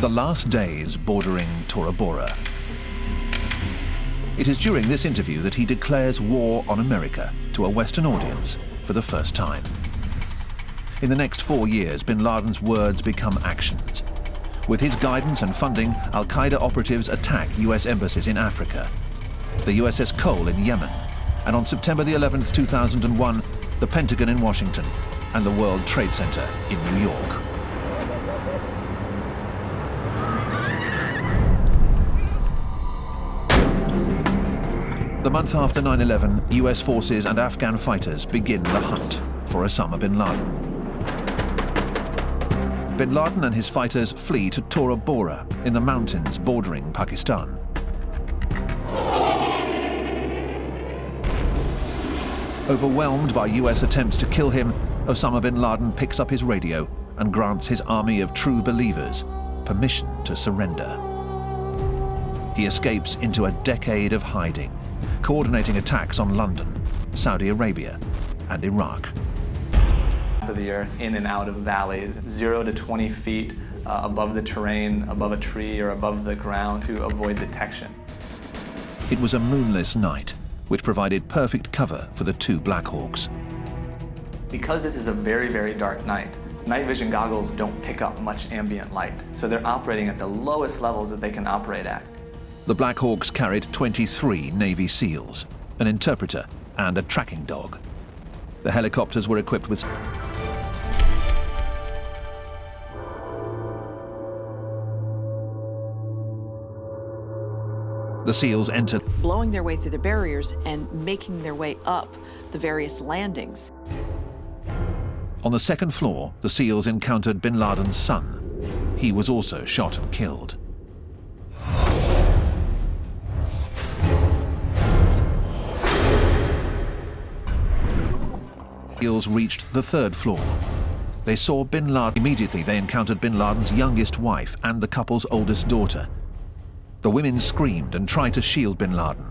The last days bordering Tora Bora. It is during this interview that he declares war on America to a Western audience for the first time. In the next 4 years, bin Laden's words become actions. With his guidance and funding, al-Qaeda operatives attack US embassies in Africa, the USS Cole in Yemen, and on September the 11th, 2001, the Pentagon in Washington and the World Trade Center in New York. The month after 9/11, US forces and Afghan fighters begin the hunt for Osama bin Laden. Bin Laden and his fighters flee to Tora Bora in the mountains bordering Pakistan. Overwhelmed by US attempts to kill him, Osama bin Laden picks up his radio and grants his army of true believers permission to surrender. He escapes into a decade of hiding, coordinating attacks on London, Saudi Arabia, and Iraq. Of the earth, in and out of valleys, 0 to 20 feet above the terrain, above a tree or above the ground to avoid detection. It was a moonless night, which provided perfect cover for the two Black Hawks. Because this is a very, very dark night, night vision goggles don't pick up much ambient light, so they're operating at the lowest levels that they can operate at. The Black Hawks carried 23 Navy SEALs, an interpreter, and a tracking dog. The helicopters were equipped with the SEALs entered, blowing their way through the barriers and making their way up the various landings. On the second floor, the SEALs encountered bin Laden's son. He was also shot and killed. SEALs reached the third floor. They saw bin Laden. Immediately, they encountered bin Laden's youngest wife and the couple's oldest daughter. The women screamed and tried to shield bin Laden.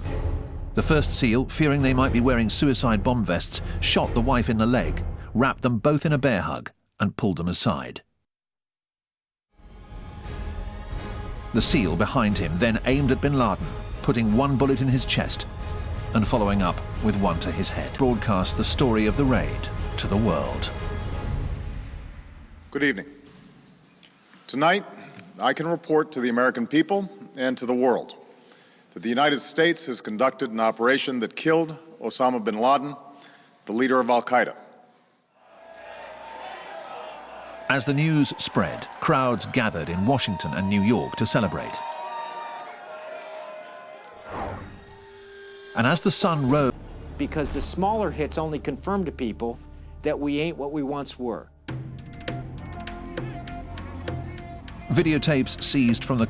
The first SEAL, fearing they might be wearing suicide bomb vests, shot the wife in the leg, wrapped them both in a bear hug, and pulled them aside. The SEAL behind him then aimed at bin Laden, putting one bullet in his chest and following up with one to his head. Broadcast the story of the raid to the world. Good evening. Tonight, I can report to the American people and to the world that the United States has conducted an operation that killed Osama bin Laden, the leader of al-Qaeda. As the news spread, crowds gathered in Washington and New York to celebrate. And as the sun rose, because the smaller hits only confirm to people that we ain't what we once were. videotapes seized from the